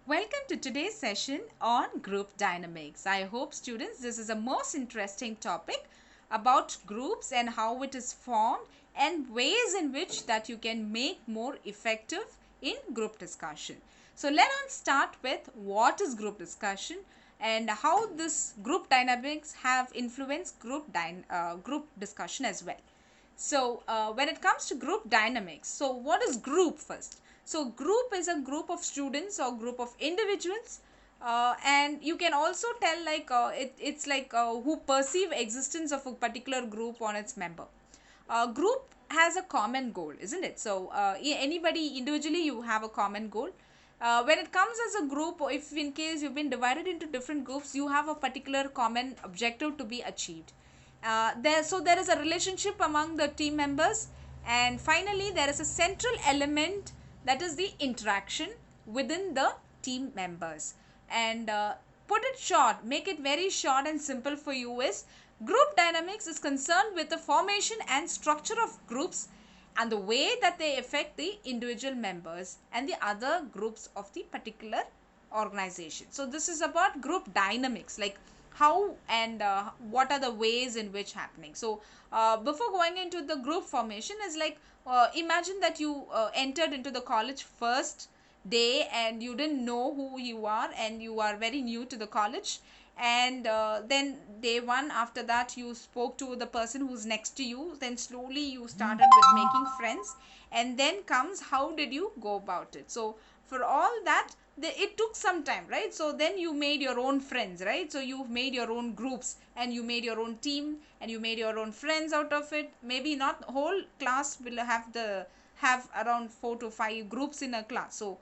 Welcome to today's session on group dynamics. I hope students this is a most interesting topic about groups and how it is formed and ways in which that you can make more effective in group discussion. So let us start with what is group discussion and how this group dynamics have influenced group discussion as well. So when it comes to group dynamics, so what is group first? So group is a group of students or group of individuals, and you can also tell like it's like who perceive existence of a particular group on its member. Group has a common goal, isn't it? So anybody individually you have a common goal. When it comes as a group, or if in case you've been divided into different groups, you have a particular common objective to be achieved. So there is a relationship among the team members, and finally there is a central element, that is the interaction within the team members. And put it short, make it very short and simple for you, is group dynamics is concerned with the formation and structure of groups and the way that they affect the individual members and the other groups of the particular organization. So this is about group dynamics, like how and what are the ways in which happening. So before going into the group formation is like imagine that you entered into the college first day and you didn't know who you are and you are very new to the college, and then day one, after that you spoke to the person who's next to you, then slowly you started with making friends, and then comes how did you go about it. So for all that, it took some time, right? So then you made your own friends, right? So you've made your own groups and you made your own team and you made your own friends out of it. Maybe not whole class will have around 4 to 5 groups in a class. So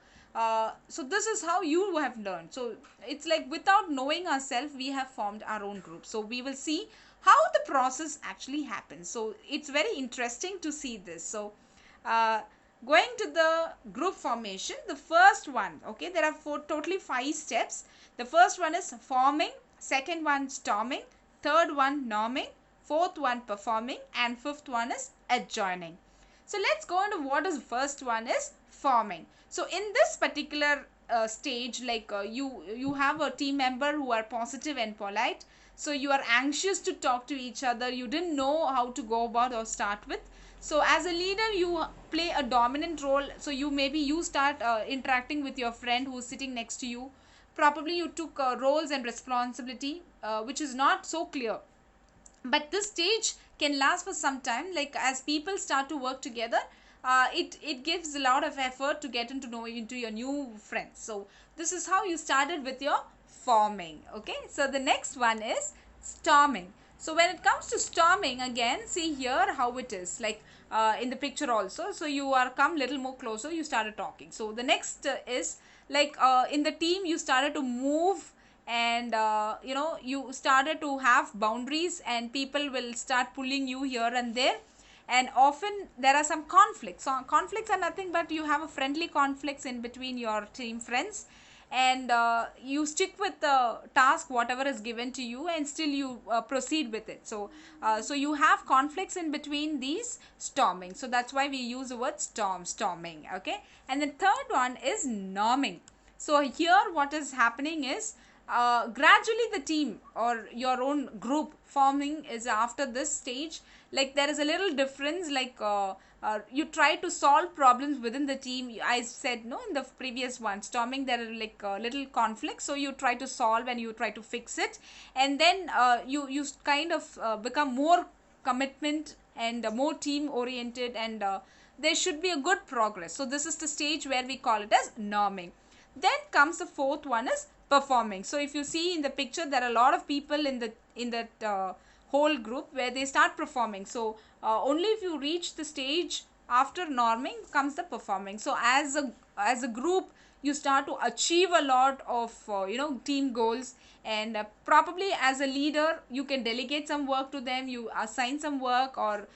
this is how you have learned. So it's like without knowing ourselves we have formed our own group. So we will see how the process actually happens. So it's very interesting to see this. So going to the group formation, the first one, okay, there are totally 5 steps. The first one is forming, second one storming, third one norming, fourth one performing, and fifth one is adjoining. So let's go into what is first one is forming. So in this particular stage, like you have a team member who are positive and polite, so you are anxious to talk to each other, you didn't know how to go about or start with. So as a leader you play a dominant role. So you start interacting with your friend who's sitting next to you. Probably you took roles and responsibility which is not so clear, but this stage can last for some time. Like as people start to work together, it gives a lot of effort to get into know into your new friends. So this is how you started with your forming. Okay, so the next one is storming. So when it comes to storming, again see here how it is, like in the picture also. So you are come little more closer, you started talking. So the next is like in the team you started to move, and you started to have boundaries and people will start pulling you here and there, and often there are some conflicts. So conflicts are nothing but you have a friendly conflicts in between your team friends, and you stick with the task whatever is given to you, and still you proceed with it. So you have conflicts in between these storming. So that's why we use the word storming. Okay, and the third one is norming. So here what is happening is gradually the team or your own group forming is after this stage. Like there is a little difference, like you try to solve problems within the team. I said no in the previous one, storming, there are like little conflicts, so you try to solve and you try to fix it, and then you kind of become more commitment and more team oriented, and there should be a good progress. So this is the stage where we call it as norming. Then comes the fourth one is performing. So if you see in the picture, there are a lot of people in that whole group where they start performing. So only if you reach the stage after norming comes the performing. So as a group you start to achieve a lot of team goals, and probably as a leader you can delegate some work to them, you assign some work, or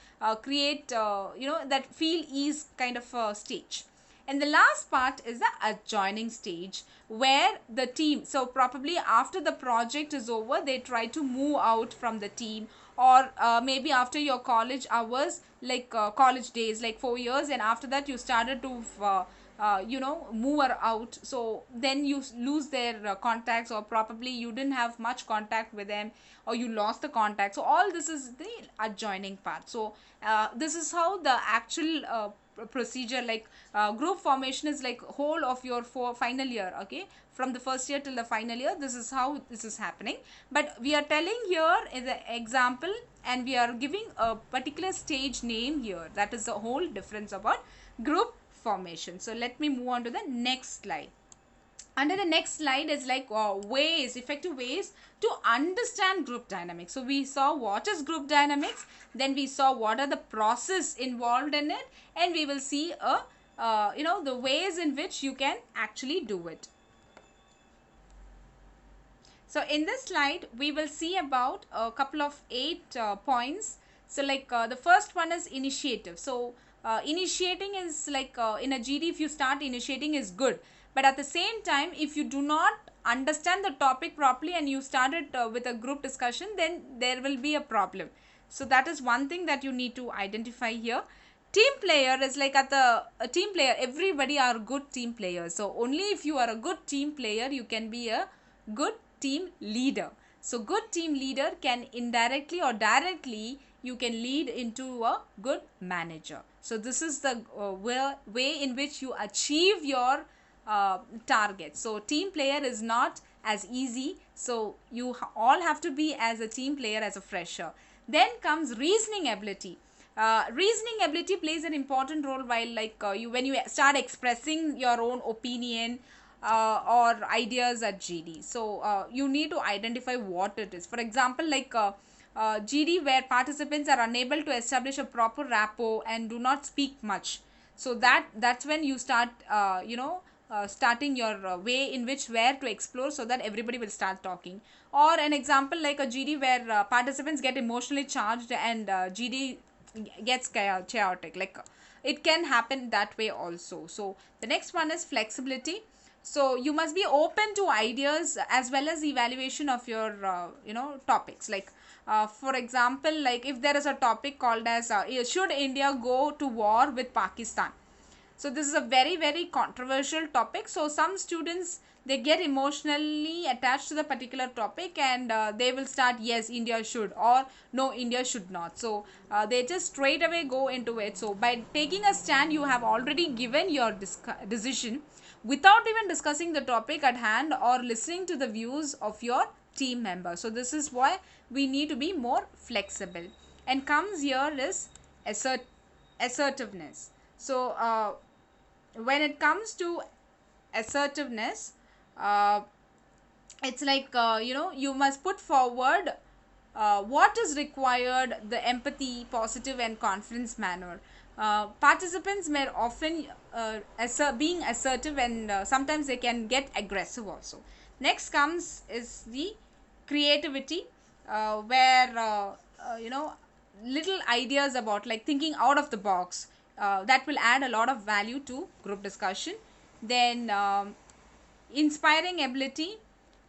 create that feel ease kind of a stage. And the last part is the adjoining stage, where the team, so probably after the project is over, they try to move out from the team, or maybe after your college hours, like college days, like 4 years, and after that you started to move her out, so then you lose their contacts, or probably you didn't have much contact with them, or you lost the contact. So all this is the adjoining part. So this is how the actual procedure, like group formation is like whole of your final year, okay, from the first year till the final year. This is how this is happening, but we are telling here is an example, and we are giving a particular stage name here. That is the whole difference about group formation. So let me move on to the next slide. Under the next slide is like effective ways to understand group dynamics. So we saw what is group dynamics, then we saw what are the process involved in it, and we will see the ways in which you can actually do it. So in this slide, we will see about a couple of 8 points. So like the first one is initiative. So initiating is like in a GD, if you start initiating is good. But at the same time, if you do not understand the topic properly and you started with a group discussion, then there will be a problem. So that is one thing that you need to identify here. Team player is like a team player, everybody are good team players. So only if you are a good team player, you can be a good team leader. So good team leader can indirectly or directly you can lead into a good manager. So this is the way in which you achieve your target. So team player is not as easy. So you all have to be as a team player as a fresher. Then comes reasoning ability. Reasoning ability plays an important role while like when you start expressing your own opinion or ideas at GD. So you need to identify what it is. For example, like GD where participants are unable to establish a proper rapport and do not speak much. So that's when you start starting your way in which where to explore, so that everybody will start talking. Or an example like a GD where participants get emotionally charged and GD gets chaotic, like it can happen that way also. So the next one is flexibility. So you must be open to ideas as well as evaluation of your topics. Like for example, like if there is a topic called as should India go to war with Pakistan. So this is a very very controversial topic. So some students, they get emotionally attached to the particular topic, and they will start, yes, India should, or no, India should not. So they just straight away go into it. So by taking a stand, you have already given your decision without even discussing the topic at hand or listening to the views of your team members. So this is why we need to be more flexible. And comes here is assertiveness. So when it comes to assertiveness, it's like you must put forward what is required, the empathy, positive and confidence manner. Participants may often being assertive, and sometimes they can get aggressive also. Next comes is the creativity, where little ideas about like thinking out of the box, that will add a lot of value to group discussion. Then inspiring ability,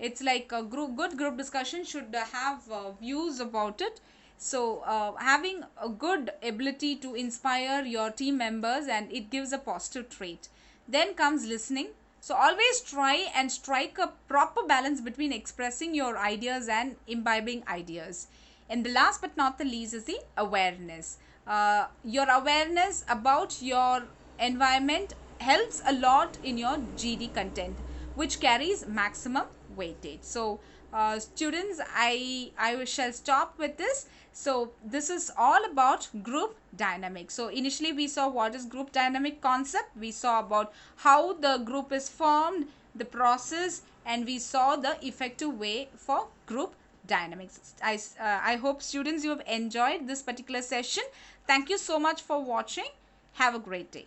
it's like a good group discussion should have views about it. So having a good ability to inspire your team members, and it gives a positive trait. Then comes listening. So always try and strike a proper balance between expressing your ideas and imbibing ideas. And the last but not the least is the awareness. Your awareness about your environment helps a lot in your GD content, which carries maximum weightage. So students, I shall stop with this. So this is all about group dynamics. So initially we saw what is group dynamic concept, we saw about how the group is formed, the process, and we saw the effective way for group dynamics. I hope students, you have enjoyed this particular session. Thank you so much for watching. Have a great day.